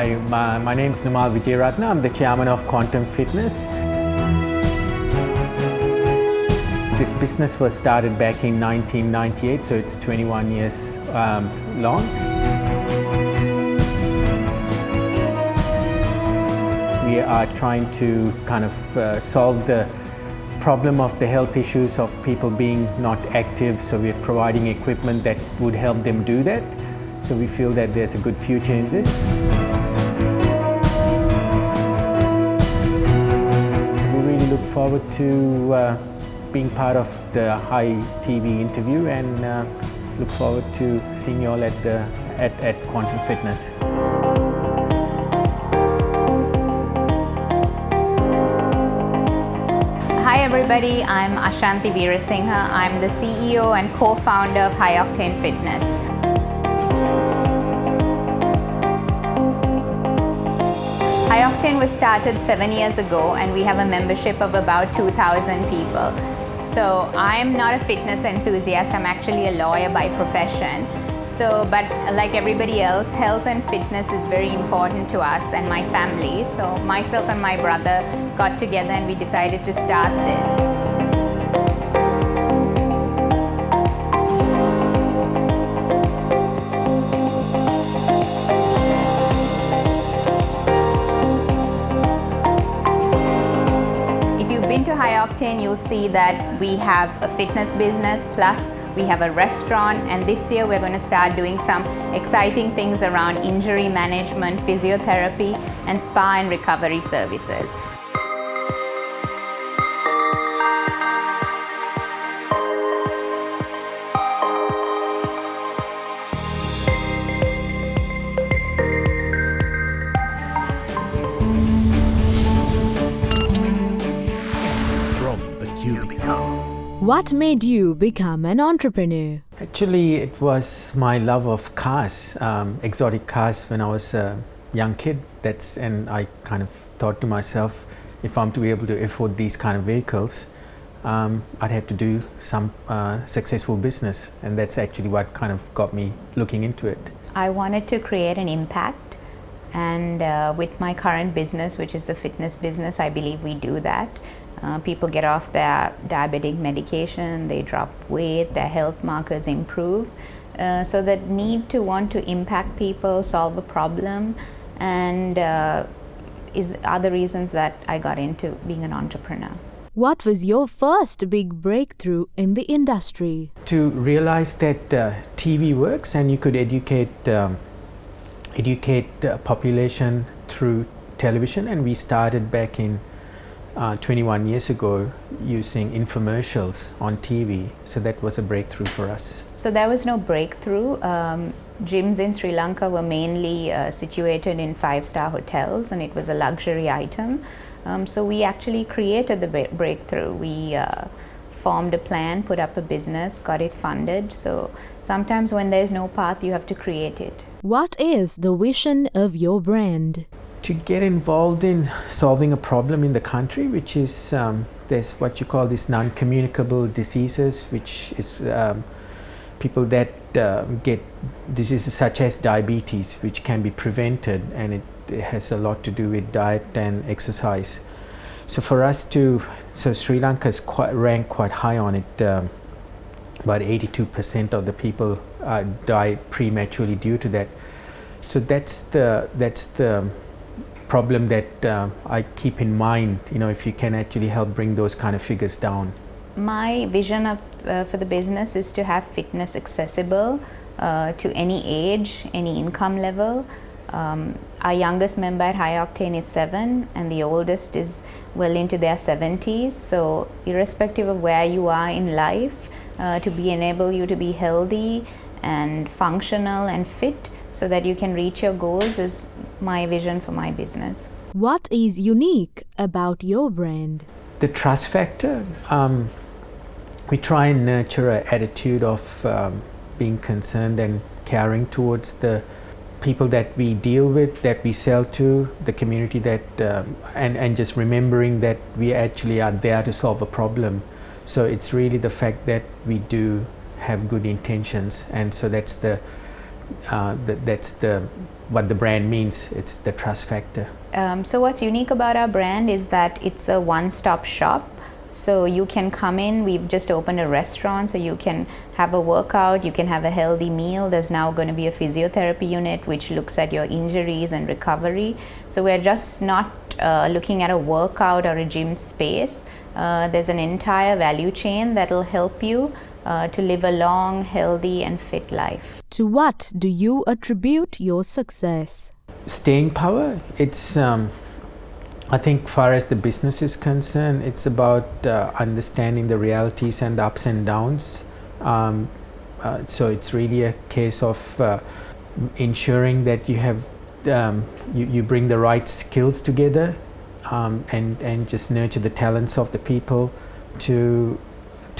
Hi, my name is Nomal Wijeyaratne. I'm the chairman of Quantum Fitness. This business was started back in 1998, so it's 21 years long. We are trying to kind of solve the problem of the health issues of people being not active, so we're providing equipment that would help them do that. So we feel that there's a good future in this. We really look forward to being part of the High TV interview and look forward to seeing you all at Quantum Fitness. Hi everybody, I'm Ashanthi Weerasinghe. I'm the CEO and co-founder of High Octane Fitness. High Octane was started 7 years ago and we have a membership of about 2,000 people. So I'm not a fitness enthusiast, I'm actually a lawyer by profession. But like everybody else, health and fitness is very important to us and my family. So myself and my brother got together and we decided to start this. If you've been to High Octane, you'll see that we have a fitness business plus we have a restaurant, and this year we're going to start doing some exciting things around injury management, physiotherapy, and spa and recovery services. From the Cubicle. What made you become an entrepreneur? Actually, it was my love of cars, exotic cars when I was a young kid. And I kind of thought to myself, if I'm to be able to afford these kind of vehicles, I'd have to do some successful business. And that's actually what kind of got me looking into it. I wanted to create an impact, and with my current business, which is the fitness business, I believe we do that. People get off their diabetic medication, they drop weight, their health markers improve. So that need to want to impact people, solve a problem, and are the reasons that I got into being an entrepreneur. What was your first big breakthrough in the industry? To realize that TV works and you could educate population through television, and we started back in 21 years ago using infomercials on TV. So that was a breakthrough for us. So there was no breakthrough. Gyms in Sri Lanka were mainly situated in 5-star hotels, and it was a luxury item. So we actually created the breakthrough. We formed a plan, put up a business, got it funded. So sometimes when there's no path, you have to create it. What is the vision of your brand? To get involved in solving a problem in the country, which is there's what you call these non-communicable diseases, which is people that get diseases such as diabetes, which can be prevented, and it has a lot to do with diet and exercise. So for us so Sri Lanka's ranked quite high on it. About 82% of the people die prematurely due to that. So that's the problem that I keep in mind, if you can actually help bring those kind of figures down. My vision for the business is to have fitness accessible to any age, any income level. Our youngest member at High Octane is 7 and the oldest is well into their 70s. So irrespective of where you are in life, to enable you to be healthy and functional and fit, so that you can reach your goals, is my vision for my business. What is unique about your brand? The trust factor. We try and nurture an attitude of being concerned and caring towards the people that we deal with, that we sell to, the community and just remembering that we actually are there to solve a problem. So it's really the fact that we do have good intentions, and so that's the that's what the brand means. It's the trust factor. So what's unique about our brand is that it's a one-stop shop. So you can come in, we've just opened a restaurant, so you can have a workout, you can have a healthy meal. There's now going to be a physiotherapy unit which looks at your injuries and recovery. So we're just not looking at a workout or a gym space. There's an entire value chain that will help you to live a long, healthy and fit life. To what do you attribute your success? Staying power, it's I think far as the business is concerned, it's about understanding the realities and the ups and downs. So it's really a case of ensuring that you have you bring the right skills together and just nurture the talents of the people to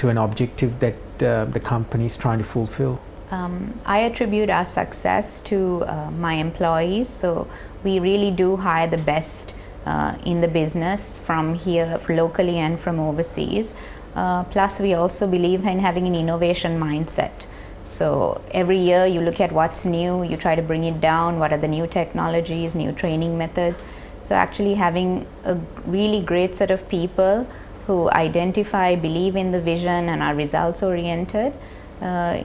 an objective that the company is trying to fulfill. I attribute our success to my employees. So we really do hire the best in the business from here locally and from overseas. Plus we also believe in having an innovation mindset. So every year you look at what's new, you try to bring it down, what are the new technologies, new training methods. So actually having a really great set of people who identify, believe in the vision and are results oriented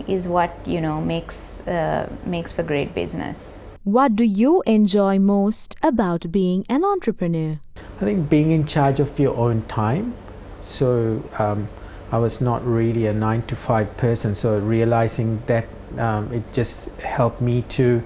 is what makes for great business. What do you enjoy most about being an entrepreneur? I think being in charge of your own time. So I was not really a 9-to-5 person, so realizing that it just helped me to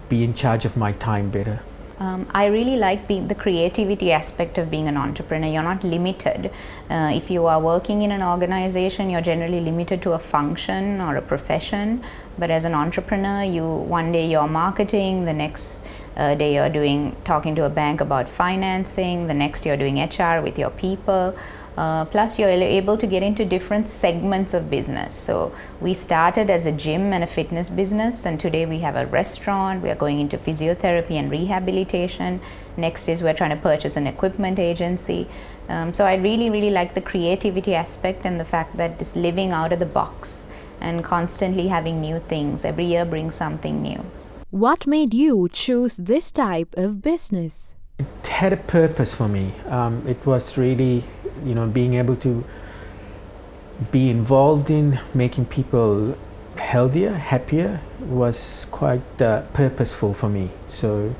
be in charge of my time better. I really like the creativity aspect of being an entrepreneur. You're not limited. If you are working in an organization, you're generally limited to a function or a profession. But as an entrepreneur, one day you're marketing, the next day you're talking to a bank about financing, the next you're doing HR with your people. Plus you're able to get into different segments of business. So we started as a gym and a fitness business, and today we have a restaurant. We are going into physiotherapy and rehabilitation. Next is we're trying to purchase an equipment agency. So I really like the creativity aspect and the fact that this living out of the box and constantly having new things. Every year brings something new. What made you choose this type of business? It had a purpose for me. It was really, being able to be involved in making people healthier, happier was quite purposeful for me. So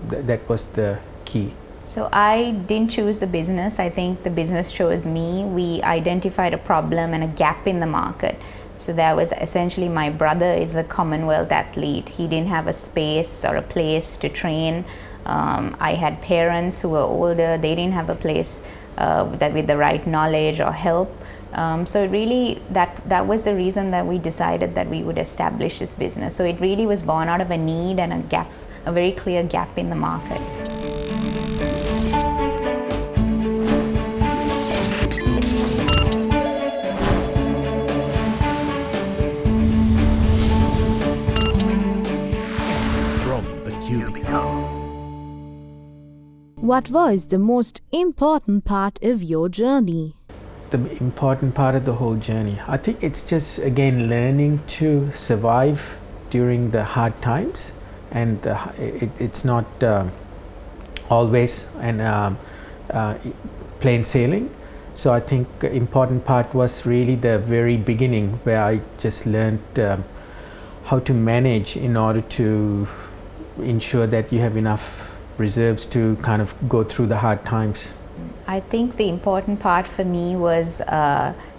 that was the key. So I didn't choose the business. I think the business chose me. We identified a problem and a gap in the market. So that was essentially, my brother is a Commonwealth athlete. He didn't have a space or a place to train. I had parents who were older. They didn't have a place that with the right knowledge or help. So really that was the reason that we decided that we would establish this business. So it really was born out of a need and a gap, a very clear gap in the market. What was the most important part of your journey? The important part of the whole journey, I think it's just again learning to survive during the hard times, and it's not always plain sailing. So I think the important part was really the very beginning, where I just learned how to manage in order to ensure that you have enough reserves to kind of go through the hard times. I think the important part for me was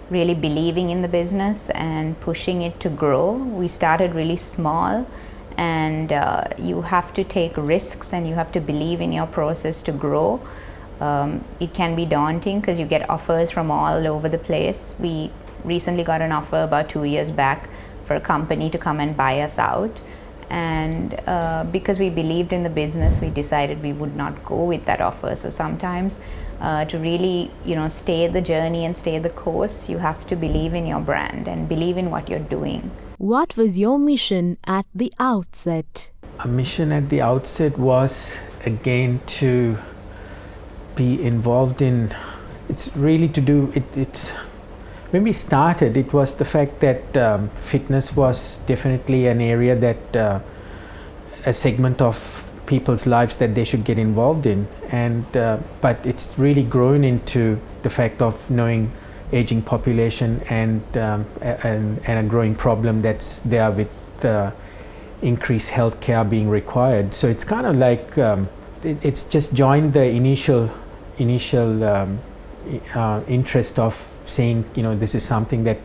really believing in the business and pushing it to grow. We started really small, and you have to take risks and you have to believe in your process to grow. It can be daunting because you get offers from all over the place. We recently got an offer about 2 years back for a company to come and buy us out. And because we believed in the business, we decided we would not go with that offer. So sometimes to really stay the journey and stay the course, you have to believe in your brand and believe in what you're doing. What was your mission at the outset? A mission at the outset was again to be involved in, it's really to do, it's When we started, it was the fact that fitness was definitely an area that a segment of people's lives that they should get involved in, and but it's really grown into the fact of knowing aging population and a growing problem that's there with increased healthcare being required. So it's kind of like it's just joined the initial interest of saying, you know, this is something that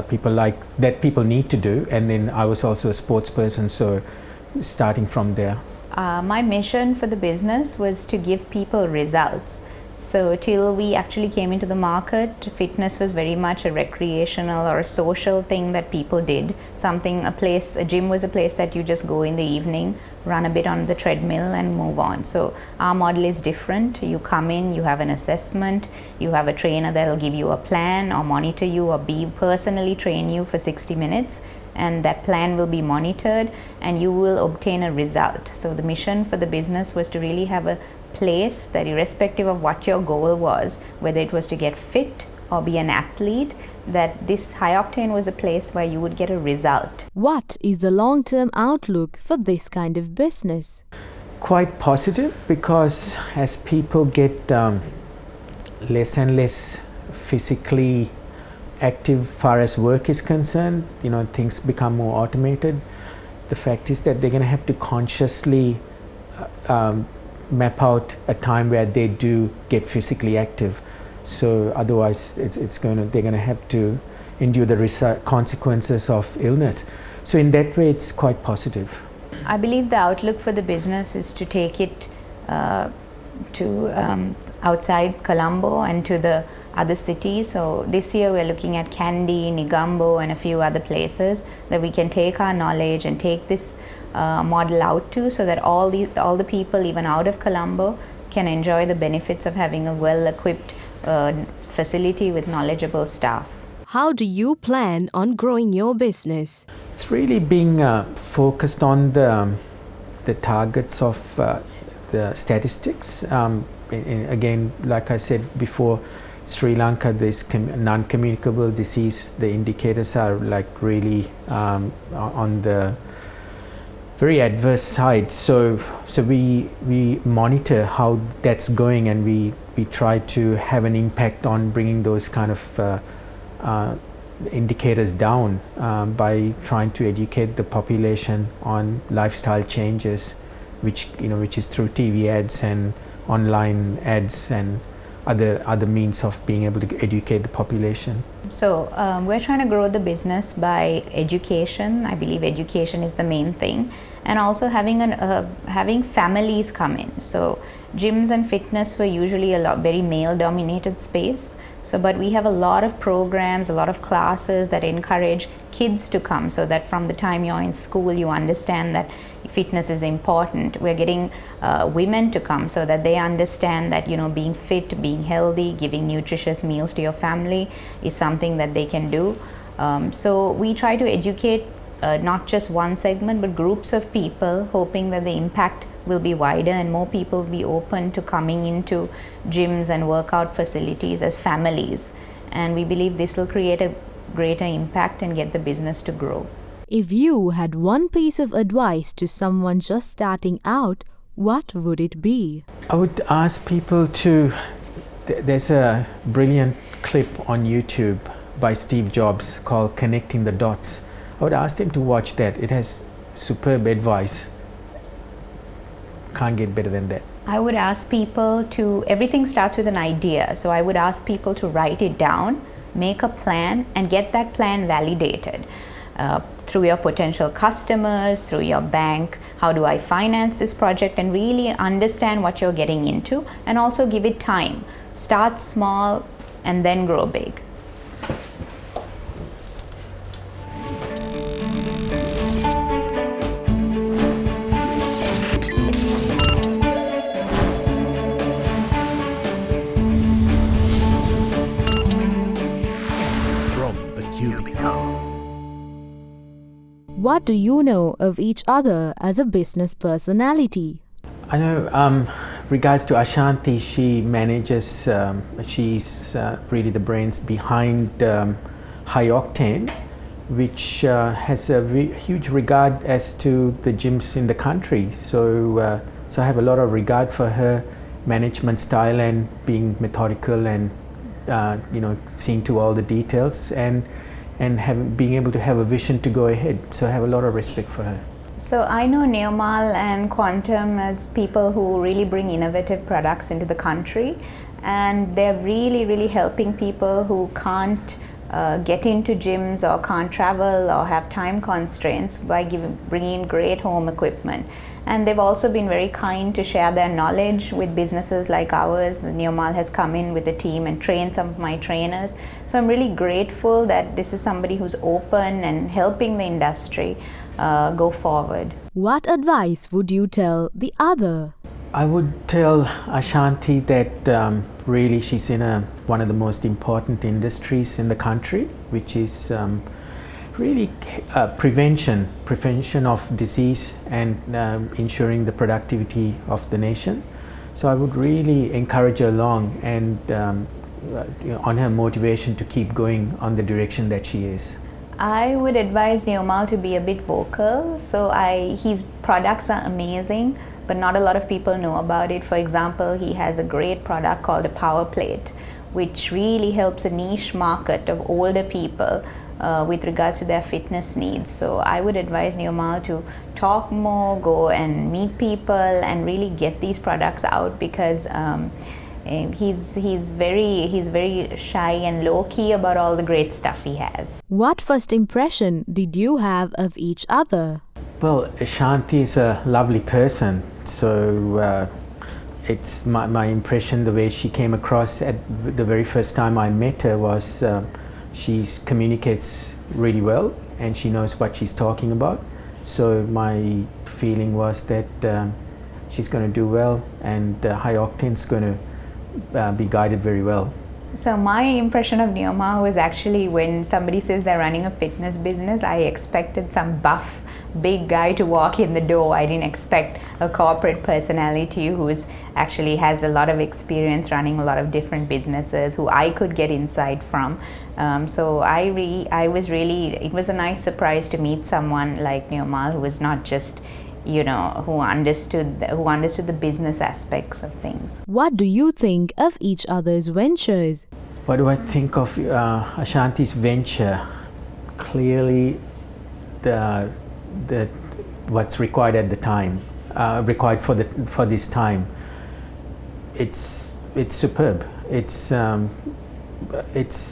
people like, that people need to do. And then I was also a sports person, so starting from there. My mission for the business was to give people results. So till we actually came into the market, fitness was very much a recreational or a social thing that people did. A gym was a place that you just go in the evening, run a bit on the treadmill and move on. So our model is different. You come in, you have an assessment, you have a trainer that will give you a plan or monitor you or personally train you for 60 minutes. And that plan will be monitored and you will obtain a result. So the mission for the business was to really have a place that, irrespective of what your goal was, whether it was to get fit or be an athlete, that this High Octane was a place where you would get a result. What is the long-term outlook for this kind of business? Quite positive, because as people get less and less physically active far as work is concerned, you know, things become more automated. The fact is that they're going to have to consciously map out a time where they do get physically active. So otherwise they're going to have to endure the consequences of illness. So in that way, it's quite positive. I believe the outlook for the business is to take it to outside Colombo and to the other cities. So this year we're looking at Kandy, Negombo and a few other places that we can take our knowledge and take this model out to, so that all the people even out of Colombo can enjoy the benefits of having a well-equipped facility with knowledgeable staff. How do you plan on growing your business? It's really being focused on the targets of the statistics. Again, like I said before, Sri Lanka, this non-communicable disease, the indicators are like really on the very adverse side. So we monitor how that's going, and we try to have an impact on bringing those kind of indicators down by trying to educate the population on lifestyle changes, which is through TV ads and online ads and other means of being able to educate the population. So we're trying to grow the business by education. I believe education is the main thing, and also having families come in. So gyms and fitness were usually very male-dominated space. But we have a lot of programs, a lot of classes that encourage kids to come, so that from the time you're in school, you understand that fitness is important. We're getting women to come so that they understand that, being fit, being healthy, giving nutritious meals to your family is something that they can do. So we try to educate not just one segment, but groups of people, hoping that the impact will be wider and more people will be open to coming into gyms and workout facilities as families. And we believe this will create a greater impact and get the business to grow. If you had one piece of advice to someone just starting out, what would it be? I would ask people to, there's a brilliant clip on YouTube by Steve Jobs called Connecting the Dots. I would ask them to watch that. It has superb advice. Can't get better than that. I would ask people to, everything starts with an idea. So I would ask people to write it down, make a plan, and get that plan validated through your potential customers, through your bank. How do I finance this project? And really understand what you're getting into, and also give it time. Start small and then grow big. What do you know of each other as a business personality? I know, regards to Ashanthi, she manages, she's really the brains behind High Octane, which has a huge regard as to the gyms in the country. So I have a lot of regard for her management style and being methodical and seeing to all the details and being able to have a vision to go ahead. So I have a lot of respect for her. So I know Nomal and Quantum as people who really bring innovative products into the country, and they're really helping people who can't get into gyms or can't travel or have time constraints by bringing great home equipment. And they've also been very kind to share their knowledge with businesses like ours. Nomal has come in with a team and trained some of my trainers. So I'm really grateful that this is somebody who's open and helping the industry go forward. What advice would you tell the other? I would tell Ashanthi that really she's in one of the most important industries in the country, which is really prevention of disease and ensuring the productivity of the nation. So I would really encourage her along and on her motivation to keep going on the direction that she is. I would advise Nomal to be a bit vocal. So his products are amazing, but not a lot of people know about it. For example, he has a great product called a Power Plate, which really helps a niche market of older people with regards to their fitness needs. So I would advise Nomal to talk more, go and meet people and really get these products out, because he's very shy and low-key about all the great stuff he has. What first impression did you have of each other? Well, Ashanthi is a lovely person, so it's my impression, the way she came across at the very first time I met her was she communicates really well and she knows what she's talking about. So my feeling was that she's going to do well, and High Octane's going to be guided very well. So my impression of Nomal was actually, when somebody says they're running a fitness business, I expected some buff big guy to walk in the door. I didn't expect a corporate personality who's actually has a lot of experience running a lot of different businesses, who I could get insight from. So it was a nice surprise to meet someone like Nomal, who was not just who understood the business aspects of things. What do you think of each other's ventures? What do I think of Ashanti's venture? Clearly, what's required at the time, required for this time. It's superb. It's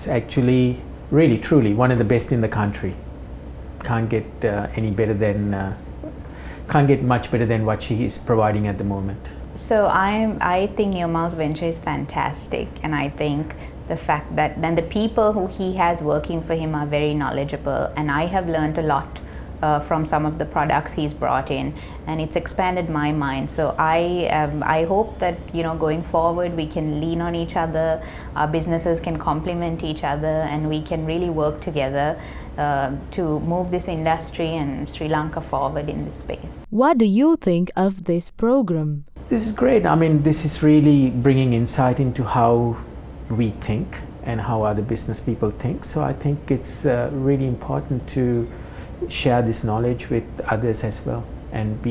actually really truly one of the best in the country. Can't get much better than what she is providing at the moment. So I think Nomal's venture is fantastic, and I think the fact that then the people who he has working for him are very knowledgeable, and I have learned a lot from some of the products he's brought in, and it's expanded my mind. So I hope that going forward we can lean on each other, our businesses can complement each other, and we can really work together to move this industry and Sri Lanka forward in this space. What do you think of this program? This is great. I mean, this is really bringing insight into how we think and how other business people think. So I think it's really important to share this knowledge with others as well, and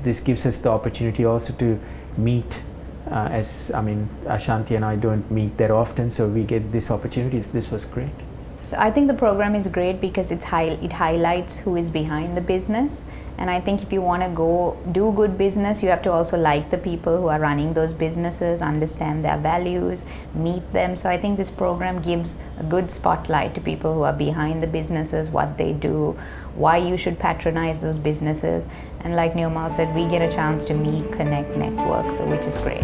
this gives us the opportunity also to meet. Ashanthi and I don't meet that often, so we get this opportunity. This was great. So I think the program is great because it highlights who is behind the business, and I think if you want to go do good business, you have to also like the people who are running those businesses, understand their values, meet them. So I think this program gives a good spotlight to people who are behind the businesses, what they do, why you should patronize those businesses, and like Nomal said, we get a chance to meet, connect, network, so which is great.